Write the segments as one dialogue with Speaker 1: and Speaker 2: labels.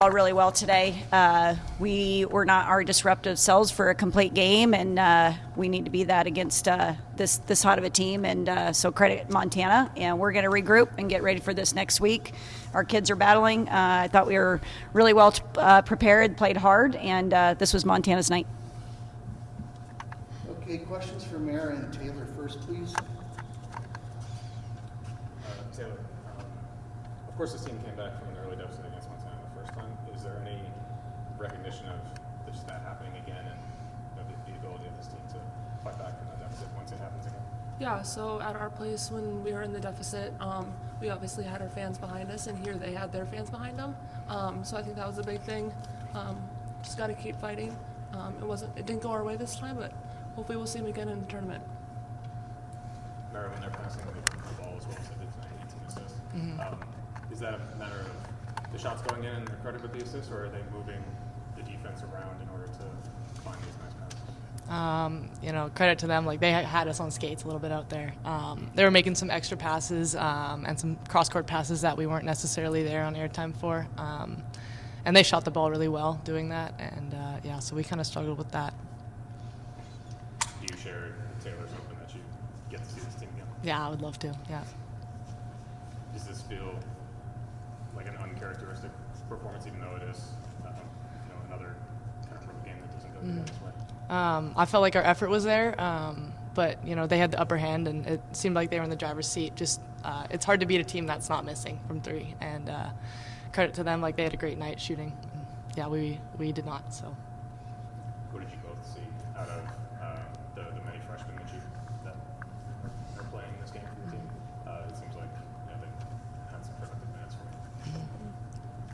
Speaker 1: All really well today. We were not our disruptive selves for a complete game, and we need to be that against this hot of a team. And so credit Montana, and we're going to regroup and get ready for this next week. Our kids are battling. I thought we were really well prepared, played hard, and this was Montana's night.
Speaker 2: Okay, questions for Mayor and Taylor first, please.
Speaker 3: Taylor, of course this team came back from an early deficit against Montana the first time. Is there any recognition of just that happening again and the ability of this team to fight back from that deficit once it happens again?
Speaker 4: Yeah, so at our place when we were in the deficit, we obviously had our fans behind us, and here they had their fans behind them. So I think that was a big thing. Just got to keep fighting. It didn't go our way this time, but hopefully we'll see them again in the tournament.
Speaker 3: Mary, when they're passing the ball as well as they did tonight, 18 assists. Is that a matter of the shots going in and they're credited with the assists, or are they moving the defense around in order to find these nice passes?
Speaker 5: Credit to them. Like, they had us on skates a little bit out there. They were making some extra passes and some cross-court passes that we weren't necessarily there on airtime for. And they shot the ball really well doing that. And, so we kind of struggled with that.
Speaker 3: Do you share Taylor's hoping that you get to see this team again?
Speaker 5: Yeah, I would love to, yeah.
Speaker 3: Does this feel like an uncharacteristic performance, even though it is another kind of road game that doesn't go the other way?
Speaker 5: I felt like our effort was there, but they had the upper hand, and it seemed like they were in the driver's seat. Just it's hard to beat a team that's not missing from three, and credit to them, like they had a great night shooting. And, yeah, we did not. So.
Speaker 3: What did you both see out of the many freshmen that are playing this game for your team? It seems like they had some productive minutes for you.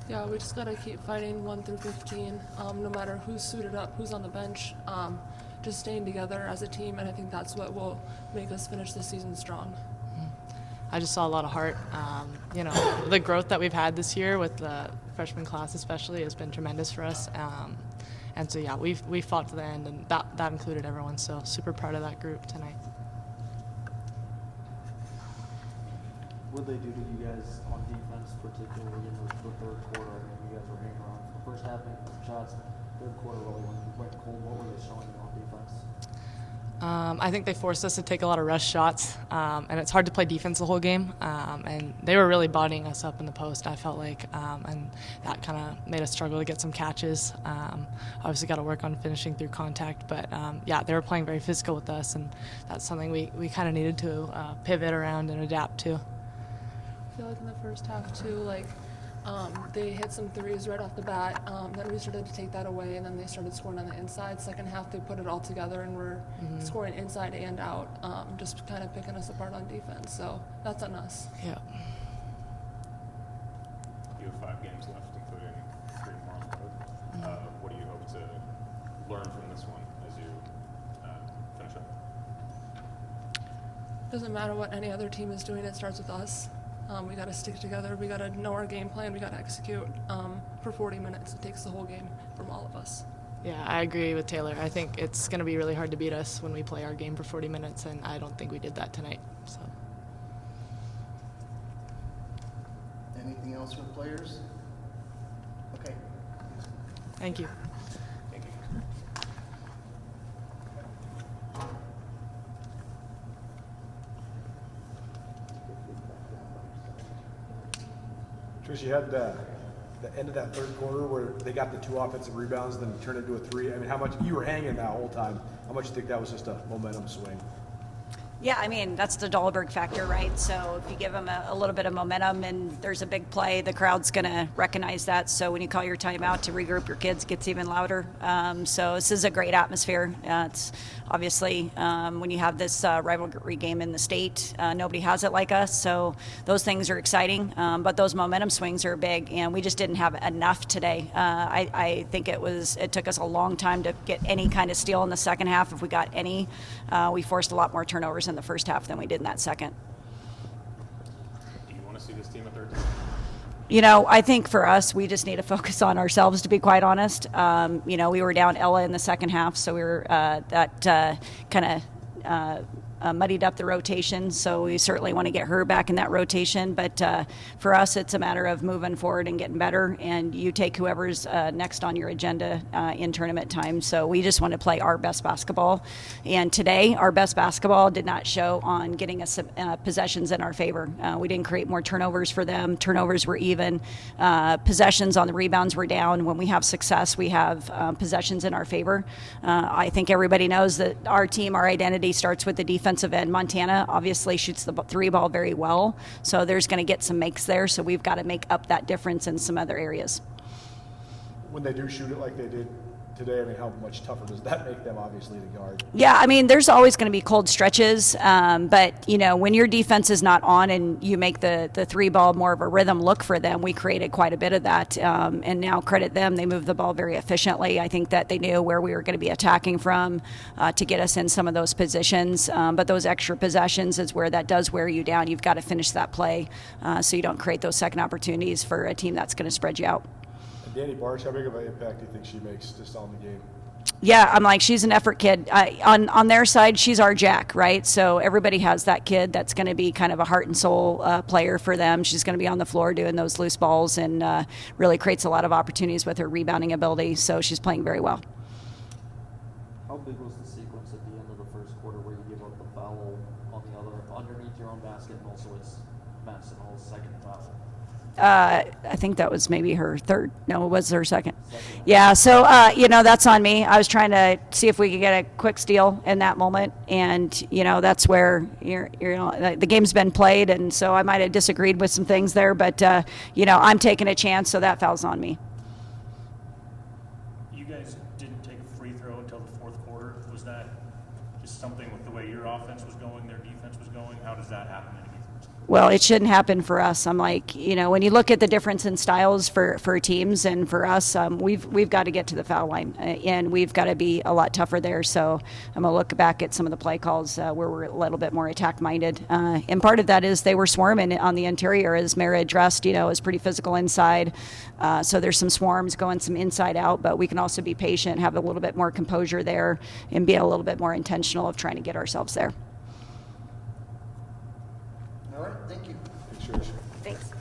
Speaker 4: Yeah, we just got to keep fighting 1 through 15, no matter who's suited up, who's on the bench, just staying together as a team, and I think that's what will make us finish the season strong.
Speaker 5: I just saw a lot of heart. The growth that we've had this year with the freshman class especially has been tremendous for us. And so, yeah, we fought to the end, and that included everyone. So super proud of that group tonight.
Speaker 6: What did they do to you guys on defense, particularly in the third quarter? I mean, you guys were hanging around for the first half, making some shots. Third quarter really went cold. What were they showing you on defense?
Speaker 5: I think they forced us to take a lot of rush shots, and it's hard to play defense the whole game. And they were really bodying us up in the post, I felt like, and that kind of made us struggle to get some catches. Obviously got to work on finishing through contact, but they were playing very physical with us, and that's something we kind of needed to pivot around and adapt to.
Speaker 4: I feel like in the first half, too, they hit some threes right off the bat. Then we started to take that away, and then they started scoring on the inside. Second half, they put it all together, and we're scoring inside and out, just kind of picking us apart on defense. So that's on us.
Speaker 5: Yeah.
Speaker 3: You have 5 games left, including 3 more on the road. What do you hope to learn from this one as you finish up?
Speaker 4: Doesn't matter what any other team is doing, it starts with us. We got to stick together. We got to know our game plan. We got to execute for 40 minutes. It takes the whole game from all of us.
Speaker 5: Yeah, I agree with Taylor. I think it's going to be really hard to beat us when we play our game for 40 minutes, and I don't think we did that tonight. So.
Speaker 2: Anything else from players? Okay.
Speaker 5: Thank you.
Speaker 3: Thank you.
Speaker 7: Trish, you had the end of that third quarter where they got the 2 offensive rebounds, then turned into a 3. I mean, how much you were hanging that whole time? How much do you think that was just a momentum swing?
Speaker 1: Yeah, I mean, that's the Dahlberg factor, right? So if you give them a little bit of momentum and there's a big play, the crowd's going to recognize that. So when you call your timeout to regroup your kids, it gets even louder. So this is a great atmosphere. It's obviously when you have this rivalry game in the state, nobody has it like us. So those things are exciting. But those momentum swings are big, and we just didn't have enough today. I think it took us a long time to get any kind of steal in the second half. If we got any, we forced a lot more turnovers in the first half than we did in that second.
Speaker 3: Do you want to see this team a third time?
Speaker 1: I think for us, we just need to focus on ourselves, to be quite honest. We were down Ella in the second half, so we were that kind of muddied up the rotation, so we certainly want to get her back in that rotation. But for us, it's a matter of moving forward and getting better, and you take whoever's next on your agenda in tournament time. So we just want to play our best basketball. And today, our best basketball did not show on getting us possessions in our favor. We didn't create more turnovers for them. Turnovers were even. Possessions on the rebounds were down. When we have success, we have possessions in our favor. I think everybody knows that our team, our identity starts with the defensive end. Montana obviously shoots the three ball very well, so there's going to get some makes there. So we've got to make up that difference in some other areas.
Speaker 7: When they do shoot it like they did today, I mean, how much tougher does that make them, obviously, to guard?
Speaker 1: Yeah, I mean, there's always going to be cold stretches, but, you know, when your defense is not on and you make the three ball more of a rhythm look for them, we created quite a bit of that, and now credit them. They moved the ball very efficiently. I think that they knew where we were going to be attacking from to get us in some of those positions, but those extra possessions is where that does wear you down. You've got to finish that play so you don't create those second opportunities for a team that's going to spread you out.
Speaker 7: Danny Barsh, how big of an impact do you think she makes just on the game?
Speaker 1: Yeah, I'm like, she's an effort kid. On their side, she's our Jack, right? So everybody has that kid that's going to be kind of a heart and soul player for them. She's going to be on the floor doing those loose balls and really creates a lot of opportunities with her rebounding ability. So she's playing very well.
Speaker 6: How big was the sequence at the end of the first quarter where you give up the foul on the other, underneath your own basket, and also it's Madison Hall's second foul?
Speaker 1: I think that was maybe her third. No, it was her second. Yeah, so, you know, that's on me. I was trying to see if we could get a quick steal in that moment. And, you know, that's where, you know, the game's been played. And so I might have disagreed with some things there. But, you know, I'm taking a chance, so that foul's on me.
Speaker 8: You guys didn't take a free throw until the fourth quarter. Was that just something with the way your offense was going, their defense was going? How does that happen in a defense?
Speaker 1: Well, it shouldn't happen for us. I'm like, you know, when you look at the difference in styles for teams and for us, we've got to get to the foul line, and we've got to be a lot tougher there. So I'm going to look back at some of the play calls where we're a little bit more attack-minded. And part of that is they were swarming on the interior, as Mara addressed, you know, is pretty physical inside. So there's some swarms going some inside out, but we can also be patient, have a little bit more composure there, and be a little bit more intentional of trying to get ourselves there.
Speaker 2: All right, thank you.
Speaker 7: Sure.
Speaker 1: Thanks.